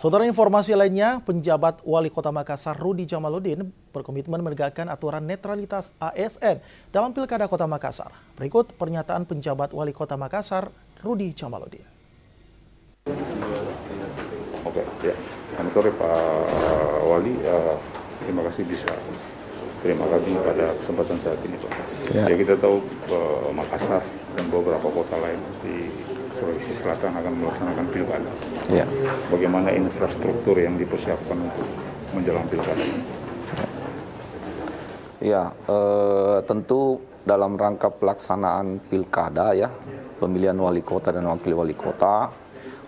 Saudara, informasi lainnya, penjabat Wali Kota Makassar Rudy Djamaluddin berkomitmen menegakkan aturan netralitas ASN dalam Pilkada Kota Makassar. Berikut pernyataan penjabat Wali Kota Makassar Rudy Djamaluddin. Oke, ya. Selamat sore Pak Wali. Terima kasih terima kasih pada kesempatan saat ini Pak. Ya, kita tahu Makassar dan beberapa kota lain di Sulawesi Selatan akan melaksanakan pilkada. Ya. Bagaimana infrastruktur yang dipersiapkan untuk menjelang pilkada ini? Ya, tentu dalam rangka pelaksanaan pilkada ya, pemilihan wali kota dan wakil wali kota,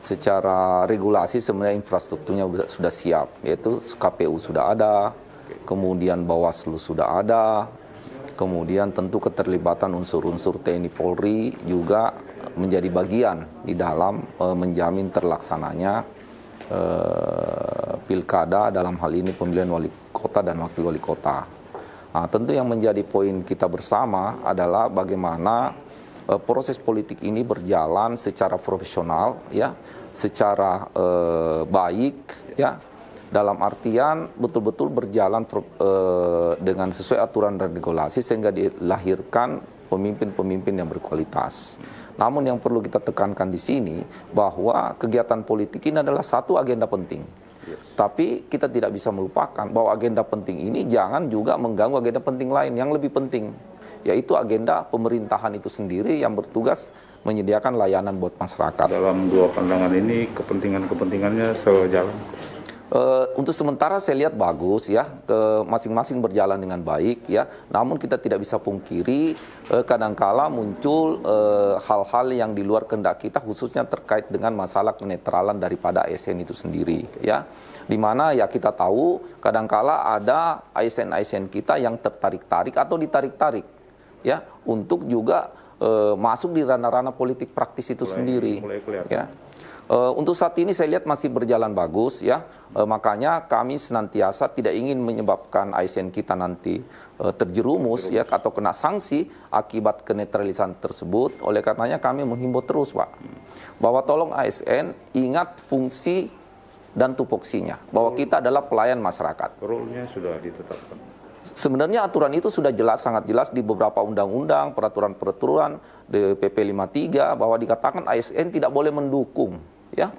secara regulasi sebenarnya infrastrukturnya sudah siap, yaitu KPU sudah ada, kemudian Bawaslu sudah ada, kemudian tentu keterlibatan unsur-unsur TNI Polri juga menjadi bagian di dalam menjamin terlaksananya pilkada, dalam hal ini pemilihan wali kota dan wakil wali kota. Nah, tentu yang menjadi poin kita bersama adalah bagaimana proses politik ini berjalan secara profesional, ya, secara baik, ya, dalam artian betul-betul berjalan dengan sesuai aturan dan regulasi sehingga dilahirkan pemimpin-pemimpin yang berkualitas. Namun yang perlu kita tekankan di sini bahwa kegiatan politik ini adalah satu agenda penting. Tapi kita tidak bisa melupakan bahwa agenda penting ini jangan juga mengganggu agenda penting lain yang lebih penting, yaitu agenda pemerintahan itu sendiri yang bertugas menyediakan layanan buat masyarakat. Dalam dua pandangan ini kepentingannya sejalan? Untuk sementara saya lihat bagus ya, masing-masing berjalan dengan baik ya. Namun kita tidak bisa pungkiri kadangkala muncul hal-hal yang di luar kehendak kita, khususnya terkait dengan masalah kenetralan daripada ASN itu sendiri ya. Di mana ya kita tahu kadangkala ada ASN-ASN kita yang tertarik-tarik atau ditarik-tarik ya untuk juga masuk di ranah-ranah politik praktis itu sendiri ya. Untuk saat ini saya lihat masih berjalan bagus ya, makanya kami senantiasa tidak ingin menyebabkan ASN kita nanti terjerumus ya atau kena sanksi akibat kenetralisan tersebut. Oleh karenanya kami menghimbau terus Pak, bahwa tolong ASN ingat fungsi dan tupoksinya, bahwa kita adalah pelayan masyarakat. Role-nya sudah ditetapkan. Sebenarnya aturan itu sudah jelas, sangat jelas di beberapa undang-undang, peraturan-peraturan di PP 53 bahwa dikatakan ASN tidak boleh mendukung ya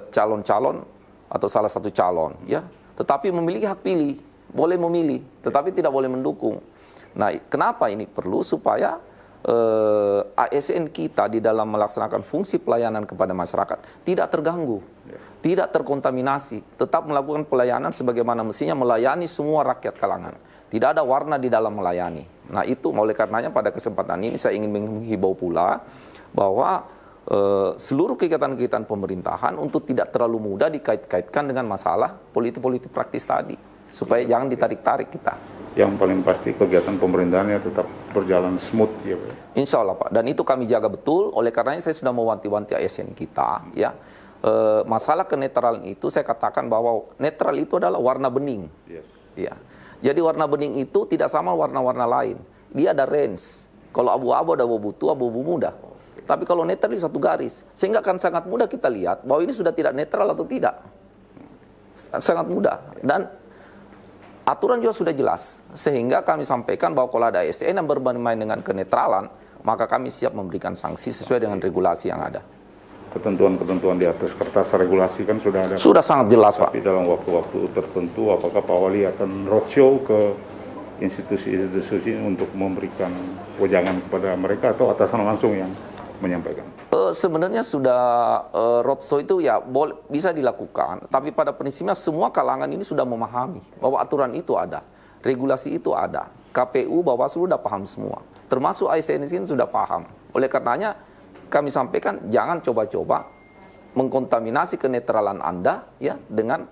calon-calon atau salah satu calon ya, tetapi memiliki hak pilih, boleh memilih, tetapi tidak boleh mendukung. Nah, kenapa ini perlu? Supaya ASN kita di dalam melaksanakan fungsi pelayanan kepada masyarakat tidak terganggu, tidak terkontaminasi, tetap melakukan pelayanan sebagaimana mestinya, melayani semua rakyat kalangan. Tidak ada warna di dalam melayani. Nah itu, oleh karenanya pada kesempatan ini saya ingin menghimbau pula bahwa seluruh kegiatan-kegiatan pemerintahan untuk tidak terlalu mudah dikait-kaitkan dengan masalah politik-politik praktis tadi, supaya jangan ditarik-tarik kita. Yang paling pasti kegiatan pemerintahannya tetap berjalan smooth ya Pak. Insya Allah Pak, dan itu kami jaga betul. Oleh karenanya saya sudah mewanti-wanti ASN kita ya. Masalah kenetralan itu saya katakan bahwa netral itu adalah warna bening. Ya. Jadi warna bening itu tidak sama warna-warna lain. Dia ada range. Kalau abu-abu ada abu-abu tua, abu-abu muda. Tapi kalau netral itu satu garis. Sehingga akan sangat mudah kita lihat bahwa ini sudah tidak netral atau tidak. Sangat mudah. Dan aturan juga sudah jelas. Sehingga kami sampaikan bahwa kalau ada ASN yang bermain dengan kenetralan, maka kami siap memberikan sanksi sesuai dengan regulasi yang ada. Ketentuan-ketentuan di atas kertas regulasi kan sudah ada. Sudah sangat jelas Pak. Tapi dalam waktu-waktu tertentu apakah Pak Wali akan roadshow ke institusi-institusi untuk memberikan wejangan kepada mereka atau atasan langsung yang menyampaikan? Sebenarnya sudah roadshow itu ya bisa dilakukan, tapi pada prinsipnya semua kalangan ini sudah memahami bahwa aturan itu ada, regulasi itu ada, KPU, Bawaslu sudah paham semua, termasuk ASN ini sudah paham. Oleh karenanya kami sampaikan jangan coba-coba mengkontaminasi kenetralan Anda ya dengan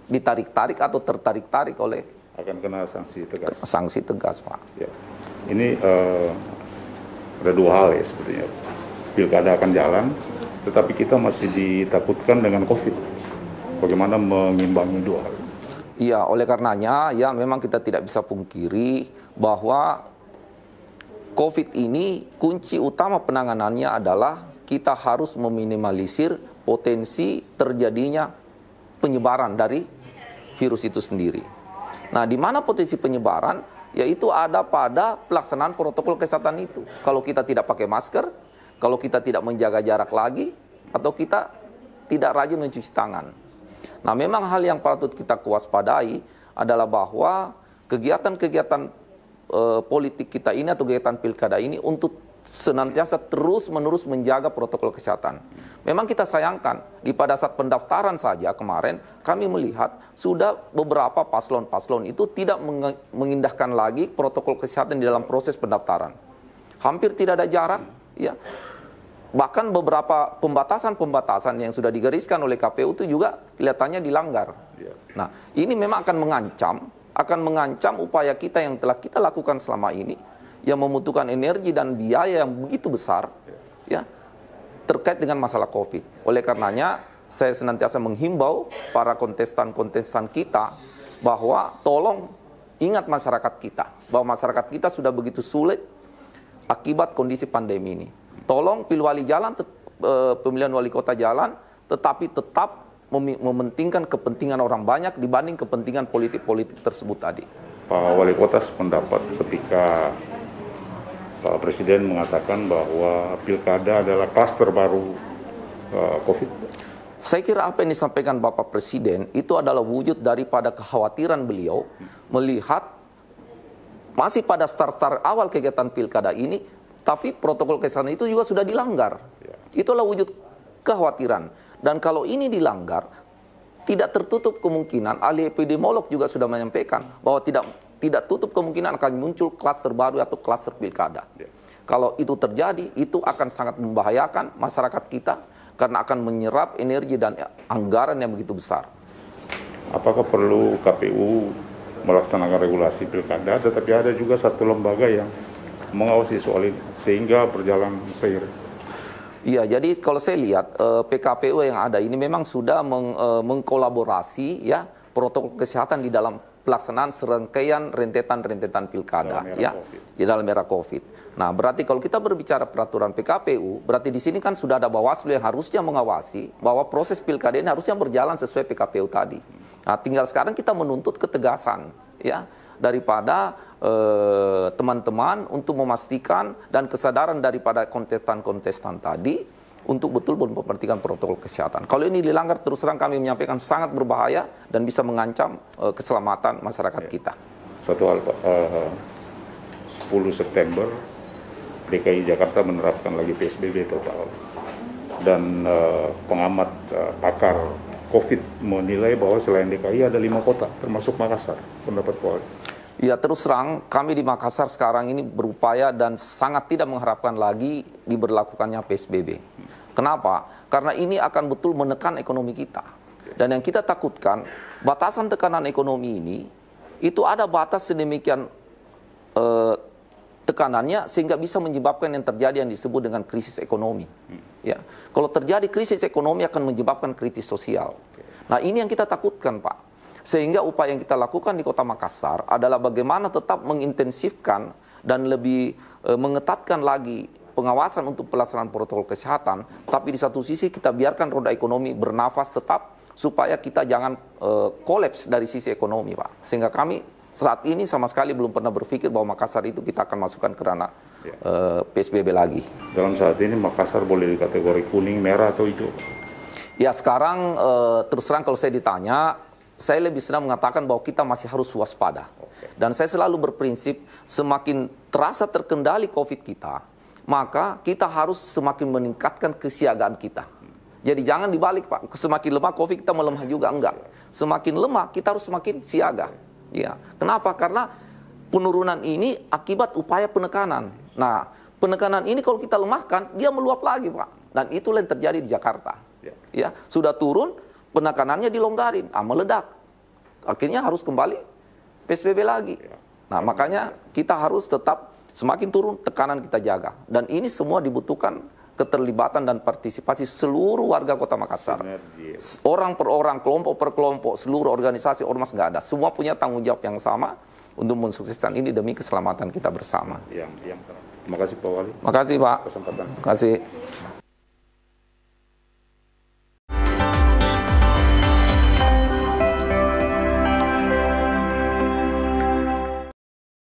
ditarik-tarik atau tertarik-tarik oleh, akan kena sanksi tegas. Sanksi tegas Pak. Ya. Ini ada dua hal ya sepertinya. Pilkada akan jalan, tetapi kita masih ditakutkan dengan COVID. Bagaimana mengimbangi dua hal? Iya, oleh karenanya ya memang kita tidak bisa pungkiri bahwa COVID ini kunci utama penanganannya adalah kita harus meminimalisir potensi terjadinya penyebaran dari virus itu sendiri. Nah, di mana potensi penyebaran? Yaitu ada pada pelaksanaan protokol kesehatan itu. Kalau kita tidak pakai masker, kalau kita tidak menjaga jarak lagi, atau kita tidak rajin mencuci tangan. Nah, memang hal yang patut kita waspadai adalah bahwa kegiatan-kegiatan politik kita ini atau kegiatan pilkada ini untuk senantiasa terus-menerus menjaga protokol kesehatan. Memang kita sayangkan, pada saat pendaftaran saja kemarin, kami melihat sudah beberapa paslon-paslon itu tidak mengindahkan lagi protokol kesehatan di dalam proses pendaftaran. Hampir tidak ada jarak, ya. Bahkan beberapa pembatasan-pembatasan yang sudah digariskan oleh KPU itu juga kelihatannya dilanggar. Nah, ini memang akan mengancam upaya kita yang telah kita lakukan selama ini, yang membutuhkan energi dan biaya yang begitu besar, ya, terkait dengan masalah COVID. Oleh karenanya, saya senantiasa menghimbau para kontestan-kontestan kita bahwa tolong ingat masyarakat kita, bahwa masyarakat kita sudah begitu sulit akibat kondisi pandemi ini. Tolong pilih wali jalan, pemilihan wali kota jalan, tetapi tetap mementingkan kepentingan orang banyak dibanding kepentingan politik-politik tersebut tadi. Pak Wali Kota sependapat ketika Pak Presiden mengatakan bahwa pilkada adalah klaster baru COVID. Saya kira apa yang disampaikan Bapak Presiden itu adalah wujud daripada kekhawatiran beliau melihat masih pada start-start awal kegiatan pilkada ini, tapi protokol kesehatan itu juga sudah dilanggar. Itulah wujud kekhawatiran. Dan kalau ini dilanggar, tidak tertutup kemungkinan, ahli epidemiolog juga sudah menyampaikan bahwa tidak tutup kemungkinan akan muncul klaster baru atau klaster pilkada. Kalau itu terjadi, itu akan sangat membahayakan masyarakat kita karena akan menyerap energi dan anggaran yang begitu besar. Apakah perlu KPU melaksanakan regulasi pilkada, tetapi ada juga satu lembaga yang mengawasi soal ini sehingga berjalan seiring? Iya, jadi kalau saya lihat PKPU yang ada ini memang sudah mengkolaborasi ya protokol kesehatan di dalam pelaksanaan serangkaian rentetan pilkada ya di dalam era COVID. Nah, berarti kalau kita berbicara peraturan PKPU, berarti di sini kan sudah ada Bawaslu yang harusnya mengawasi bahwa proses pilkada ini harusnya berjalan sesuai PKPU tadi. Nah, tinggal sekarang kita menuntut ketegasan ya daripada teman-teman untuk memastikan dan kesadaran daripada kontestan-kontestan tadi untuk betul memperhatikan protokol kesehatan. Kalau ini dilanggar, terus terang kami menyampaikan sangat berbahaya dan bisa mengancam keselamatan masyarakat kita. Satu hal Pak, 10 September DKI Jakarta menerapkan lagi PSBB total. Dan pengamat pakar COVID menilai bahwa selain DKI ada 5 kota, termasuk Makassar. Pendapat Pak Wali? Ya, terus terang kami di Makassar sekarang ini berupaya dan sangat tidak mengharapkan lagi diberlakukannya PSBB. Kenapa? Karena ini akan betul menekan ekonomi kita. Dan yang kita takutkan, batasan tekanan ekonomi ini, itu ada batas sedemikian tekanannya sehingga bisa menyebabkan yang terjadi yang disebut dengan krisis ekonomi. Ya, kalau terjadi krisis ekonomi akan menyebabkan krisis sosial. Nah, ini yang kita takutkan, Pak. Sehingga upaya yang kita lakukan di Kota Makassar adalah bagaimana tetap mengintensifkan dan lebih mengetatkan lagi pengawasan untuk pelaksanaan protokol kesehatan, tapi di satu sisi kita biarkan roda ekonomi bernafas tetap supaya kita jangan kolaps dari sisi ekonomi, Pak. Sehingga kami saat ini sama sekali belum pernah berpikir bahwa Makassar itu kita akan masukkan ke ranah PSBB lagi. Dalam saat ini Makassar boleh dikategori kuning, merah atau hijau? Ya, sekarang terus terang kalau saya ditanya, saya lebih senang mengatakan bahwa kita masih harus waspada. Dan saya selalu berprinsip semakin terasa terkendali COVID kita, maka kita harus semakin meningkatkan kesiagaan kita. Jadi jangan dibalik, Pak. Semakin lemah COVID kita melemah juga, enggak. Semakin lemah kita harus semakin siaga. Ya. Kenapa? Karena penurunan ini akibat upaya penekanan. Nah, penekanan ini kalau kita lemahkan, dia meluap lagi, Pak. Dan itulah yang terjadi di Jakarta. Ya, sudah turun, penekanannya dilonggarin, meledak. Akhirnya harus kembali PSBB lagi. Nah, makanya kita harus tetap semakin turun, tekanan kita jaga. Dan ini semua dibutuhkan keterlibatan dan partisipasi seluruh warga Kota Makassar. Orang per orang, kelompok per kelompok, seluruh organisasi, ormas nggak ada. Semua punya tanggung jawab yang sama untuk mensukseskan ini demi keselamatan kita bersama. Terima kasih Pak Wali. Terima kasih Pak. Kesempatan. Terima kasih.